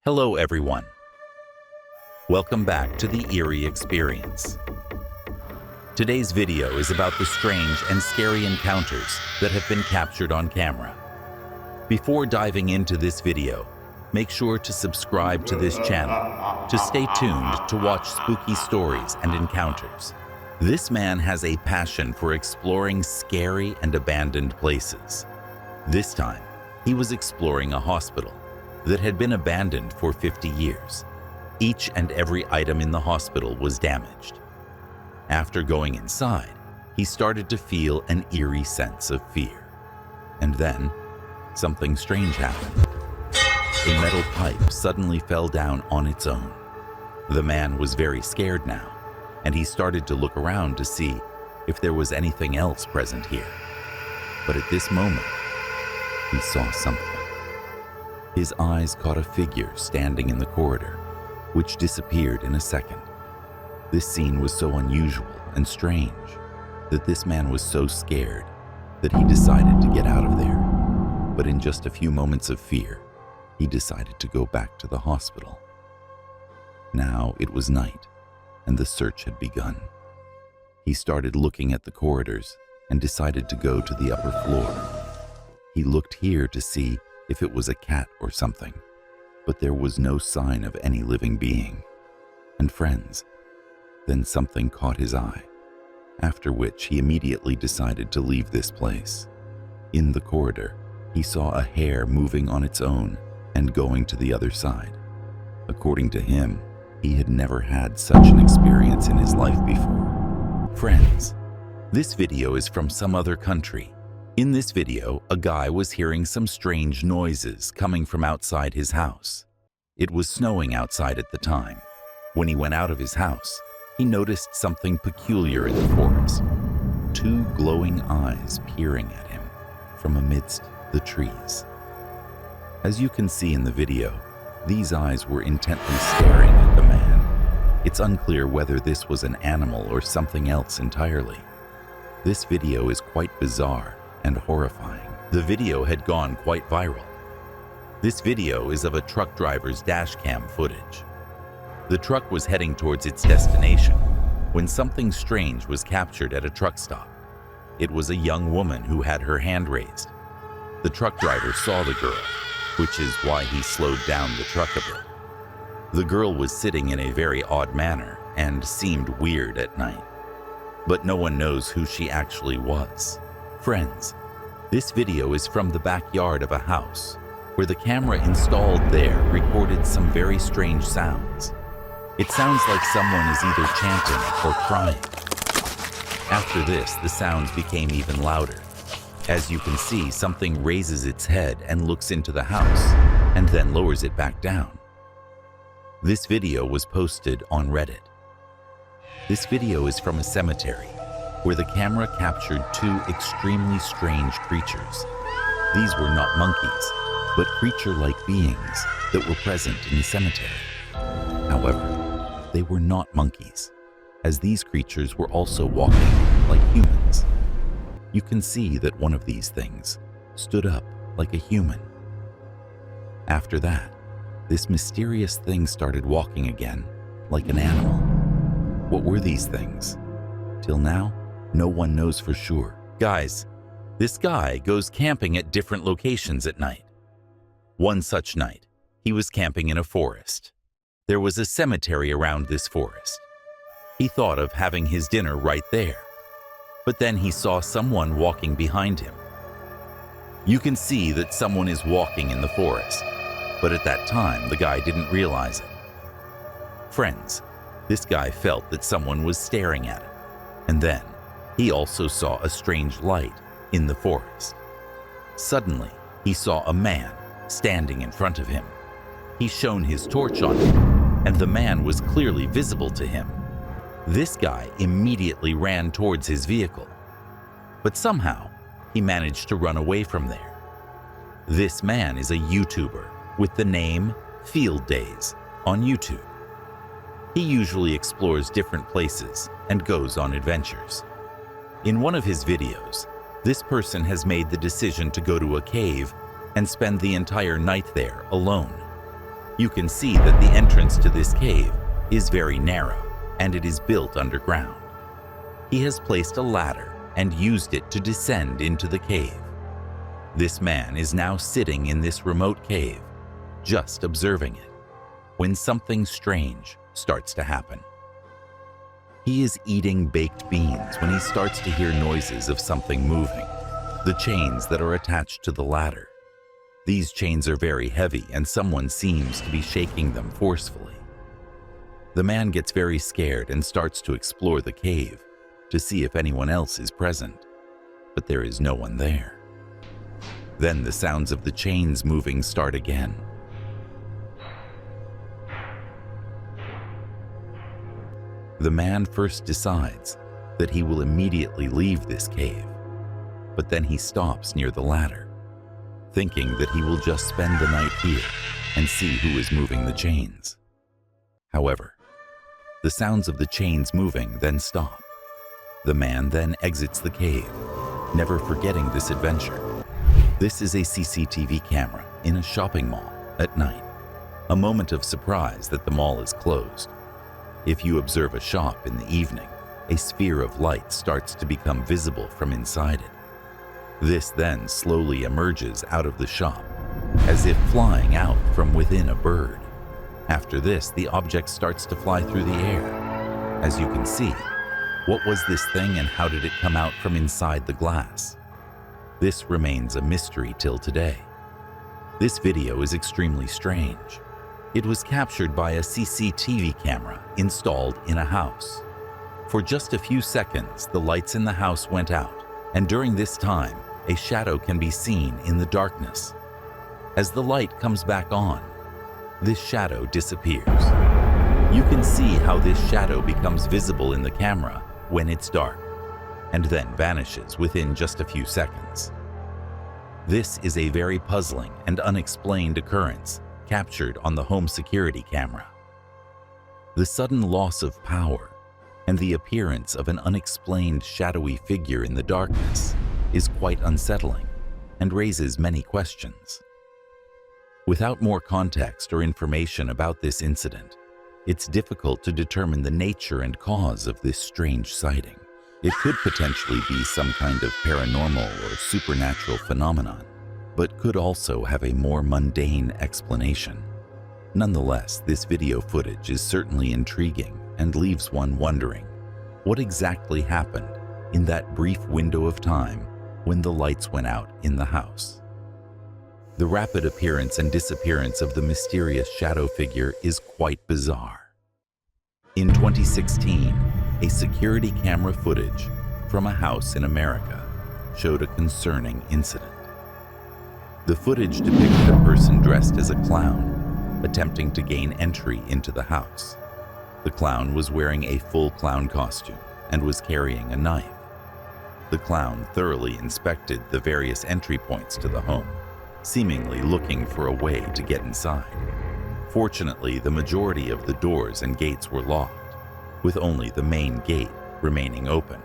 Hello everyone. Welcome back to the Eerie Experience. Today's video is about the strange and scary encounters that have been captured on camera. Before diving into this video, make sure to subscribe to this channel to stay tuned to watch spooky stories and encounters. This man has a passion for exploring scary and abandoned places. This time, he was exploring a hospital that had been abandoned for 50 years. Each and every item in the hospital was damaged. After going inside, he started to feel an eerie sense of fear. And then, something strange happened. A metal pipe suddenly fell down on its own. The man was very scared now, and he started to look around to see if there was anything else present here. But at this moment, he saw something. His eyes caught a figure standing in the corridor, which disappeared in a second. This scene was so unusual and strange that this man was so scared that he decided to get out of there. But in just a few moments of fear, he decided to go back to the hospital. Now it was night, and the search had begun. He started looking at the corridors and decided to go to the upper floor. He looked here to see if it was a cat or something, but there was no sign of any living being. And friends, then something caught his eye, after which he immediately decided to leave this place. In the corridor, he saw a hair moving on its own and going to the other side. According to him, he had never had such an experience in his life before. Friends, this video is from some other country. In this video, a guy was hearing some strange noises coming from outside his house. It was snowing outside at the time. When he went out of his house, he noticed something peculiar in the forest. Two glowing eyes peering at him from amidst the trees. As you can see in the video, these eyes were intently staring at the man. It's unclear whether this was an animal or something else entirely. This video is quite bizarre and horrifying. The video had gone quite viral. This video is of a truck driver's dash cam footage. The truck was heading towards its destination when something strange was captured at a truck stop. It was a young woman who had her hand raised. The truck driver saw the girl, which is why he slowed down the truck a bit. The girl was sitting in a very odd manner and seemed weird at night, but no one knows who she actually was. Friends, this video is from the backyard of a house where the camera installed there recorded some very strange sounds. It sounds like someone is either chanting or crying. After this, the sounds became even louder. As you can see, something raises its head and looks into the house and then lowers it back down. This video was posted on Reddit. This video is from a cemetery where the camera captured two extremely strange creatures. These were not monkeys, but creature-like beings that were present in the cemetery. However, they were not monkeys, as these creatures were also walking like humans. You can see that one of these things stood up like a human. After that, this mysterious thing started walking again, like an animal. What were these things? Till now, no one knows for sure. Guys, this guy goes camping at different locations at night. One such night, he was camping in a forest. There was a cemetery around this forest. He thought of having his dinner right there, but then he saw someone walking behind him. You can see that someone is walking in the forest, but at that time, the guy didn't realize it. Friends, this guy felt that someone was staring at him, and then he also saw a strange light in the forest. Suddenly, he saw a man standing in front of him. He shone his torch on him, and the man was clearly visible to him. This guy immediately ran towards his vehicle, but somehow he managed to run away from there. This man is a YouTuber with the name Field Days on YouTube. He usually explores different places and goes on adventures. In one of his videos, this person has made the decision to go to a cave and spend the entire night there alone. You can see that the entrance to this cave is very narrow, and it is built underground. He has placed a ladder and used it to descend into the cave. This man is now sitting in this remote cave, just observing it, when something strange starts to happen. He is eating baked beans when he starts to hear noises of something moving, the chains that are attached to the ladder. These chains are very heavy and someone seems to be shaking them forcefully. The man gets very scared and starts to explore the cave to see if anyone else is present, but there is no one there. Then the sounds of the chains moving start again. The man first decides that he will immediately leave this cave, but then he stops near the ladder, thinking that he will just spend the night here and see who is moving the chains. However, the sounds of the chains moving then stop. The man then exits the cave, never forgetting this adventure. This is a CCTV camera in a shopping mall at night, a moment of surprise that the mall is closed. If you observe a shop in the evening, a sphere of light starts to become visible from inside it. This then slowly emerges out of the shop, as if flying out from within a bird. After this, the object starts to fly through the air. As you can see, what was this thing and how did it come out from inside the glass? This remains a mystery till today. This video is extremely strange. It was captured by a CCTV camera installed in a house. For just a few seconds, the lights in the house went out, and during this time, a shadow can be seen in the darkness. As the light comes back on, this shadow disappears. You can see how this shadow becomes visible in the camera when it's dark, and then vanishes within just a few seconds. This is a very puzzling and unexplained occurrence captured on the home security camera. The sudden loss of power and the appearance of an unexplained shadowy figure in the darkness is quite unsettling and raises many questions. Without more context or information about this incident, it's difficult to determine the nature and cause of this strange sighting. It could potentially be some kind of paranormal or supernatural phenomenon, but could also have a more mundane explanation. Nonetheless, this video footage is certainly intriguing and leaves one wondering what exactly happened in that brief window of time when the lights went out in the house. The rapid appearance and disappearance of the mysterious shadow figure is quite bizarre. In 2016, a security camera footage from a house in America showed a concerning incident. The footage depicted a person dressed as a clown attempting to gain entry into the house. The clown was wearing a full clown costume and was carrying a knife. The clown thoroughly inspected the various entry points to the home, seemingly looking for a way to get inside. Fortunately, the majority of the doors and gates were locked, with only the main gate remaining open.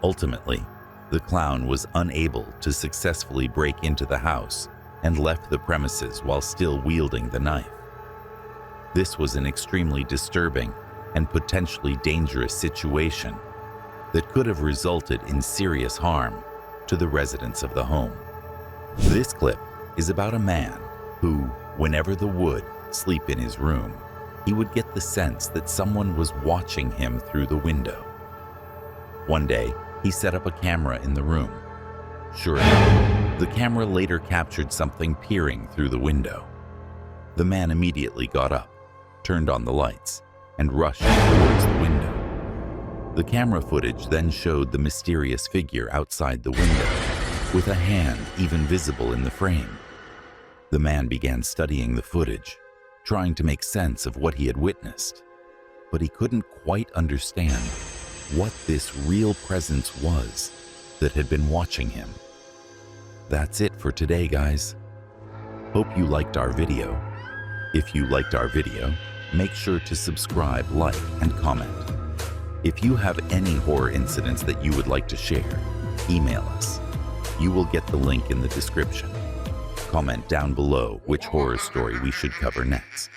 Ultimately, the clown was unable to successfully break into the house and left the premises while still wielding the knife. This was an extremely disturbing and potentially dangerous situation that could have resulted in serious harm to the residents of the home. This clip is about a man who, whenever the would sleep in his room, he would get the sense that someone was watching him through the window. One day, he set up a camera in the room. Sure enough, the camera later captured something peering through the window. The man immediately got up, turned on the lights, and rushed towards the window. The camera footage then showed the mysterious figure outside the window, with a hand even visible in the frame. The man began studying the footage, trying to make sense of what he had witnessed, but he couldn't quite understand what this real presence was that had been watching him. That's it for today, guys. Hope you liked our video. If you liked our video, make sure to subscribe, like, and comment. If you have any horror incidents that you would like to share, email us. You will get the link in the description. Comment down below which horror story we should cover next.